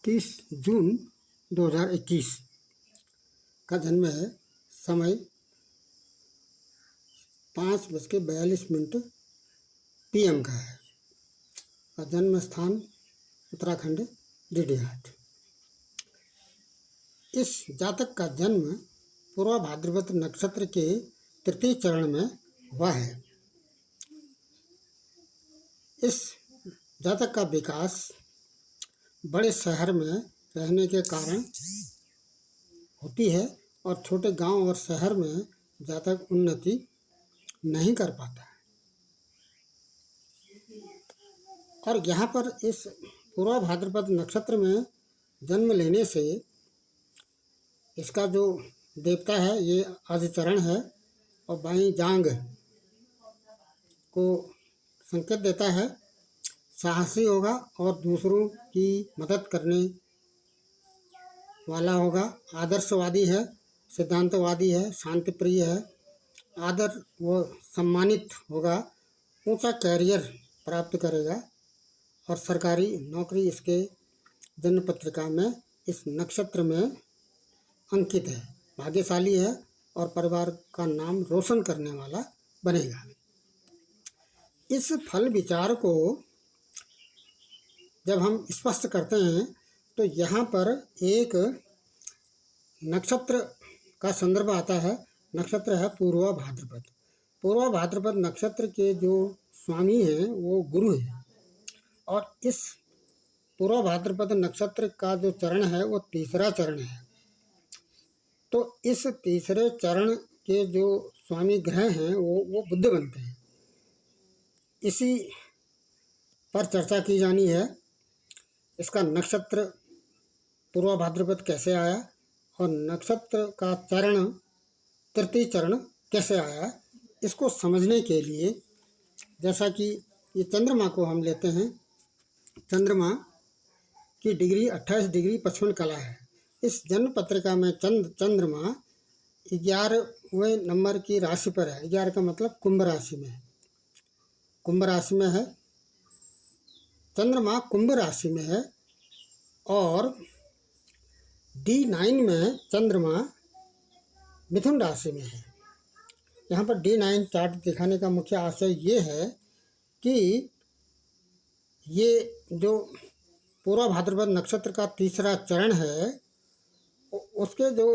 30 जून 2021 का जन्म है। समय 5:42 PM का है और जन्म स्थान उत्तराखंड डीडीहाट। इस जातक का जन्म पूर्वा भाद्रपद नक्षत्र के तृतीय चरण में हुआ है। इस जातक का विकास बड़े शहर में रहने के कारण होती है और छोटे गांव और शहर में जातक उन्नति नहीं कर पाता है। और यहाँ पर इस पूर्वा भाद्रपद नक्षत्र में जन्म लेने से इसका जो देवता है ये आदिचरण है और बाईं जांघ को संकेत देता है। साहसी होगा और दूसरों की मदद करने वाला होगा। आदर्शवादी है, सिद्धांतवादी है, शांति प्रिय है, आदर व सम्मानित होगा, ऊंचा कैरियर प्राप्त करेगा और सरकारी नौकरी इसके जन्म पत्रिका में इस नक्षत्र में अंकित है। भाग्यशाली है और परिवार का नाम रोशन करने वाला बनेगा। इस फल विचार को जब हम स्पष्ट करते हैं तो यहाँ पर एक नक्षत्र का संदर्भ आता है। नक्षत्र है पूर्वा भाद्रपद। पूर्वा भाद्रपद नक्षत्र के जो स्वामी हैं वो गुरु हैं और इस पूर्वा भाद्रपद नक्षत्र का जो चरण है वो तीसरा चरण है। तो इस तीसरे चरण के जो स्वामी ग्रह हैं वो बुध बनते हैं। इसी पर चर्चा की जानी है। इसका नक्षत्र पूर्वा भाद्रपद कैसे आया और नक्षत्र का चरण तृतीय चरण कैसे आया, इसको समझने के लिए जैसा कि ये चंद्रमा को हम लेते हैं। चंद्रमा की डिग्री 28 डिग्री पश्चिम कला है। इस जन्म पत्रिका में चंद्रमा 11वें नंबर की राशि पर है। 11 का मतलब कुंभ राशि में है। कुंभ राशि में है चंद्रमा, कुंभ राशि में है और D9 में चंद्रमा मिथुन राशि में है। यहाँ पर D9 चार्ट दिखाने का मुख्य आशय ये है कि ये जो पूर्वा भाद्रपद नक्षत्र का तीसरा चरण है उसके जो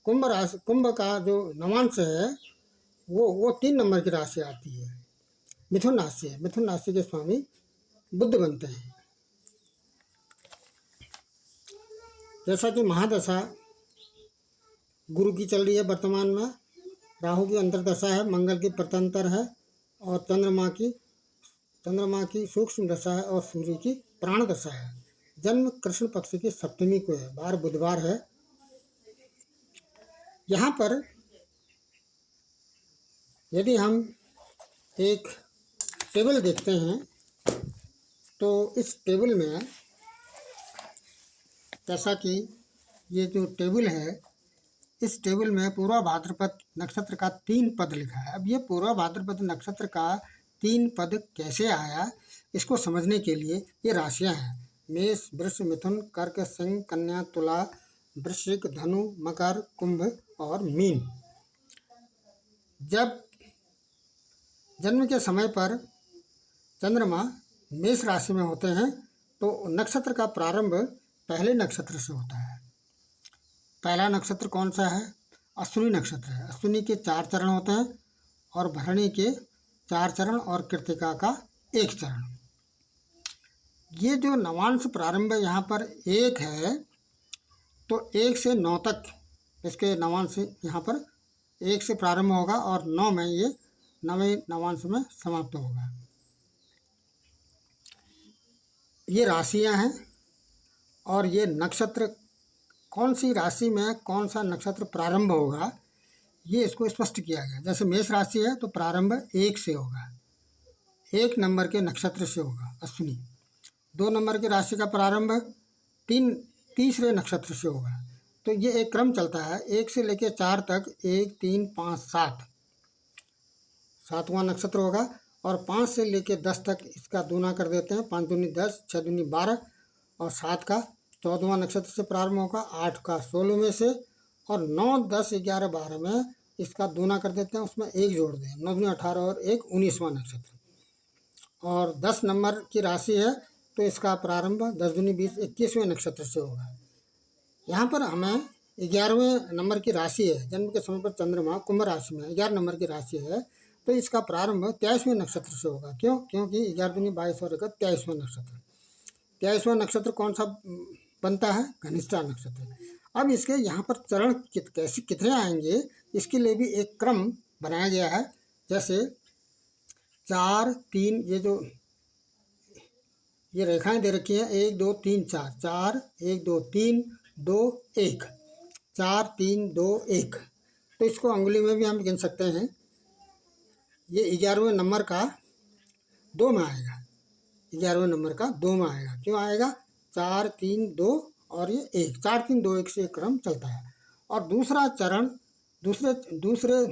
कुंभ का जो नवांश है वो 3 नंबर की राशि आती है, मिथुन राशि है। मिथुन राशि के स्वामी बुध बनते हैं। जैसा कि महादशा गुरु की चल रही है वर्तमान में, राहु की अंतर्दशा है, मंगल की प्रत्यंतर है और चंद्रमा की सूक्ष्म दशा है और सूर्य की प्राण दशा है। जन्म कृष्ण पक्ष की सप्तमी को है, बार बुधवार है। यहाँ पर यदि हम एक टेबल देखते हैं तो इस टेबल में जैसा कि ये जो टेबल है इस टेबल में पूर्वा भाद्रपद नक्षत्र का 3 पद लिखा है। अब ये पूर्वा भाद्रपद नक्षत्र का 3 पद कैसे आया इसको समझने के लिए ये राशियां हैं: मेष, वृष, मिथुन, कर्क, सिंह, कन्या, तुला, वृश्चिक, धनु, मकर, कुंभ और मीन। जब जन्म के समय पर चंद्रमा मेष राशि में होते हैं तो नक्षत्र का प्रारंभ पहले नक्षत्र से होता है। पहला नक्षत्र कौन सा है? अश्विनी नक्षत्र है। अश्विनी के 4 चरण होते हैं और भरणी के 4 चरण और कृत्तिका का 1 चरण। ये जो नवांश प्रारंभ यहाँ पर 1 है तो 1 से 9 तक इसके नवांश यहाँ पर 1 से प्रारंभ होगा और 9 में ये 9वें नवांश में समाप्त होगा। ये राशियाँ हैं और ये नक्षत्र कौन सी राशि में कौन सा नक्षत्र प्रारंभ होगा ये इसको स्पष्ट किया गया। जैसे मेष राशि है तो प्रारंभ 1 से होगा, 1 नंबर के नक्षत्र से होगा अश्विनी। 2 नंबर की राशि का प्रारंभ तीसरे नक्षत्र से होगा। तो ये एक क्रम चलता है 1 से लेकर 4 तक, 1, 3, 5, 7 7वां नक्षत्र होगा और 5 से लेकर 10 तक इसका दूना कर देते हैं। 5 दूनी 10, 6 दूनी 12 और 7 का 14वां नक्षत्र से प्रारंभ होगा, 8 का 16 में से, और 9, 10, 11, 12 में इसका दूना कर देते हैं, उसमें 1 जोड़ दें, 9 दूनी 18 और 1 19वां नक्षत्र। और 10 नंबर की राशि है तो इसका प्रारंभ 10 दूनी 20 21वें नक्षत्र से होगा। यहाँ पर हमें 11वें नंबर की राशि है, जन्म के समय पर चंद्रमा कुंभ राशि में 11 नंबर की राशि है, तो इसका प्रारंभ 23वें नक्षत्र से होगा। क्यों? क्योंकि 11 दूनी 22 और 23वां नक्षत्र। 23वां नक्षत्र कौन सा बनता है? धनिष्ठा नक्षत्र। अब इसके यहाँ पर चरण कैसे कितने आएंगे, इसके लिए भी एक क्रम बनाया गया है। जैसे 4, 3, ये रेखाएं दे रखी हैं, 1, 2, 3, 4, 4, 1, 2, 3, 2, 1, 4, 3, 2, 1। तो इसको अंगुली में भी हम गिन सकते हैं। ये 11वें नंबर का 2 में आएगा, 11वें नंबर का 2 में आएगा। क्यों आएगा? 4, 3, 2 और ये 1, 4, 3, 2, 1 से क्रम चलता है। और दूसरा चरण, दूसरे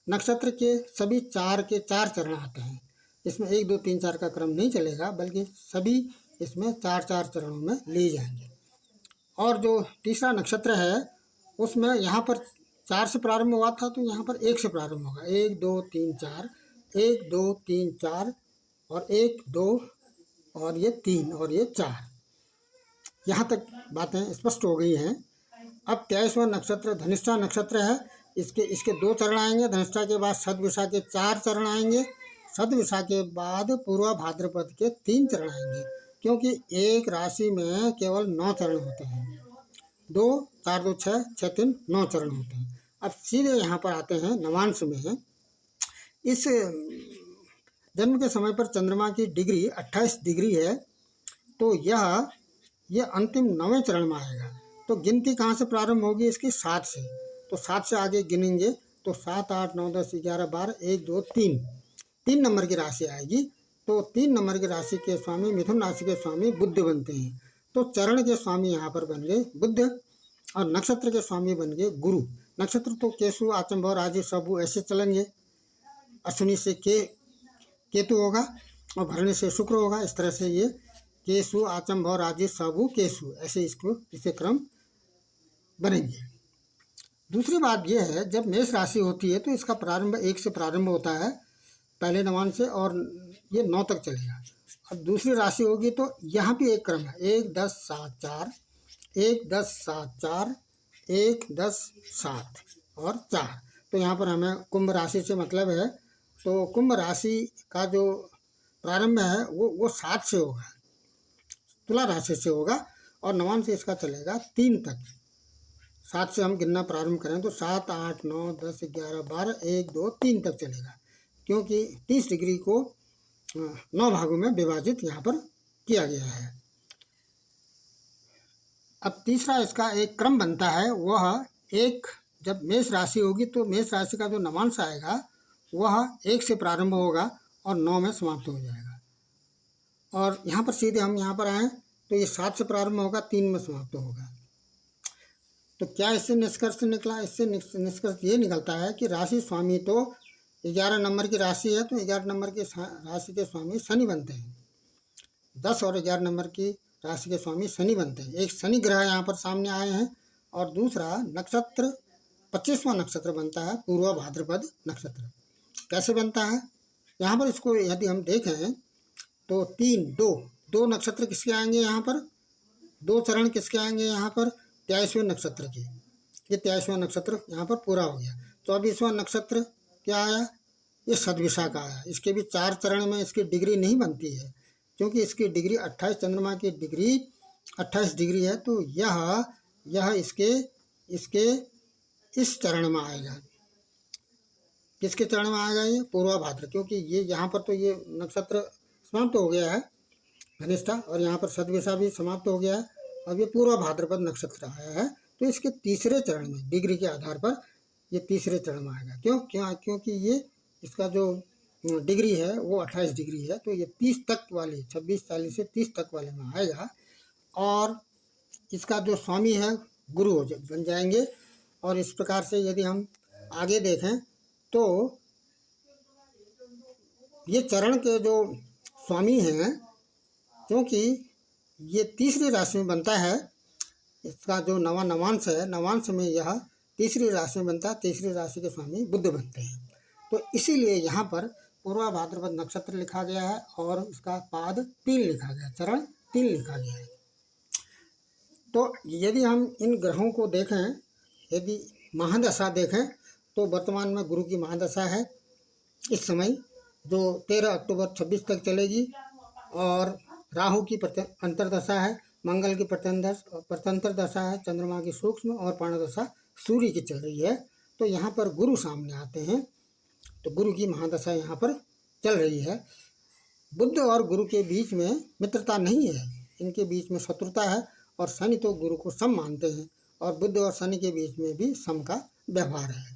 नक्षत्र के सभी 4 के 4 चरण आते हैं। इसमें 1, 2, 3, 4 का क्रम नहीं चलेगा, बल्कि सभी इसमें 4-4 चरणों में ले जाएंगे। और जो तीसरा नक्षत्र है उसमें यहाँ पर 4 से प्रारंभ हुआ था, तो यहाँ पर 1 से प्रारंभ होगा। 1, 2, 3, 4, 1, 2, 3, 4 और 1, 2 और ये 3 और ये 4। यहाँ तक बातें स्पष्ट हो गई हैं। अब 23वां नक्षत्र धनिष्ठा नक्षत्र है। इसके 2 चरण आएंगे। धनिष्ठा के बाद शतभिषा के 4 चरण आएंगे। शतभिषा के बाद पूर्वा भाद्रपद के 3 चरण आएंगे, क्योंकि एक राशि में केवल 9 चरण होते हैं। 2, 4, 2, 6, 6, 3, 9 चरण होते हैं। अब सीधे यहाँ पर आते हैं नवांश में। इस जन्म के समय पर चंद्रमा की डिग्री 28 डिग्री है, तो यह अंतिम 9वें चरण में आएगा। तो गिनती कहाँ से प्रारंभ होगी इसकी? 7 से। तो 7 से आगे गिनेंगे तो 7, 8, 9, 10, 11, 12, 1, 2, 3 नंबर की राशि आएगी। तो 3 नंबर की राशि के स्वामी, मिथुन राशि के स्वामी बुध बनते हैं। तो चरण के स्वामी यहाँ पर बन गए बुध, और नक्षत्र के स्वामी बन गए गुरु। नक्षत्र तो केशु, आचंभ, राजू, सबू ऐसे चलेंगे। अश्विनी से केतु होगा और भरणी से शुक्र होगा। इस तरह से ये केशु, आचंभ, राजू, सबू, केशु ऐसे इसे क्रम बनेंगे। दूसरी बात यह है, जब मेष राशि होती है तो इसका प्रारंभ 1 से प्रारंभ होता है, पहले नवांश से, और ये 9 तक चलेगा। अब दूसरी राशि होगी तो यहाँ भी एक क्रम है, 1, 10, 7, 4, 1, 10, 7, 4, 1, 10, 7 और 4। तो यहाँ पर हमें कुंभ राशि से मतलब है। तो कुंभ राशि का जो प्रारंभ है वो 7 से होगा, तुला राशि से होगा, और नवांश से इसका चलेगा 3 तक। 7 से हम गिनना प्रारंभ करें तो 7, 8, 9, 10, 11, 12, 1, 2, 3 तक चलेगा, क्योंकि 30 डिग्री को 9 भागों में विभाजित यहाँ पर किया गया है। अब तीसरा इसका एक क्रम बनता है, वह एक, जब मेष राशि होगी तो मेष राशि का जो नवांश आएगा वह 1 से प्रारंभ होगा और 9 में समाप्त हो जाएगा। और यहाँ पर सीधे हम यहाँ पर आएँ तो ये 7 से प्रारंभ होगा, 3 में समाप्त होगा। तो क्या इससे निष्कर्ष निकला? इससे निष्कर्ष ये निकलता है कि राशि स्वामी तो 11 नंबर की राशि है, तो 11 नंबर की राशि के स्वामी शनि बनते हैं। 10 और 11 नंबर की राशि के स्वामी शनि बनते हैं। एक शनि ग्रह यहाँ पर सामने आए हैं। और दूसरा नक्षत्र 25वां नक्षत्र बनता है पूर्वा भाद्रपद नक्षत्र। कैसे बनता है? यहाँ पर इसको यदि हम देखें तो 2 नक्षत्र किसके आएंगे यहाँ पर? 2 चरण किसके आएंगे यहाँ पर? 23वें नक्षत्र के। ये 23वां नक्षत्र यहाँ पर पूरा हो गया। 24वां नक्षत्र क्या आया? ये शतभिषा का आया। इसके भी 4 चरण में इसकी डिग्री नहीं बनती है, क्योंकि इसकी डिग्री 28, चंद्रमा की डिग्री 28 डिग्री है। तो यह इसके इस चरण में आएगा। किसके चरण में आएगा? ये पूर्वा भाद्र, क्योंकि ये यहाँ पर तो ये नक्षत्र समाप्त हो गया है धनिष्ठा, और यहाँ पर शतभिषा भी समाप्त हो गया है। अब ये पूर्वा भाद्रपद नक्षत्र आया है, तो इसके तीसरे चरण में डिग्री के आधार पर ये तीसरे चरण में आएगा। क्योंकि ये इसका जो डिग्री है वो 28 डिग्री है, तो ये 30 तक वाले 26, 40 से 30 तक वाले में आएगा। और इसका जो स्वामी है गुरु बन जाएंगे। और इस प्रकार से यदि हम आगे देखें तो ये चरण के जो स्वामी हैं, क्योंकि ये तीसरी राशि में बनता है, इसका जो नवांश है, नवांश में यह तीसरी राशि में बनता है, तीसरी राशि के स्वामी बुध बनते हैं। तो इसीलिए यहाँ पर पूर्वा भाद्रपद नक्षत्र लिखा गया है और उसका पाद 3 लिखा गया, चरण 3 लिखा गया है। तो यदि हम इन ग्रहों को देखें, यदि महादशा देखें, तो वर्तमान में गुरु की महादशा है इस समय, जो 13 अक्टूबर 26 तक चलेगी, और राहु की अंतर्दशा है, मंगल की प्रत्यंतर दशा है, चंद्रमा की सूक्ष्म और पाणदशा सूर्य की चल रही है। तो यहाँ पर गुरु सामने आते हैं, तो गुरु की महादशा यहाँ पर चल रही है। बुध और गुरु के बीच में मित्रता नहीं है, इनके बीच में शत्रुता है, और शनि तो गुरु को सम मानते हैं, और बुध और शनि के बीच में भी सम का व्यवहार है।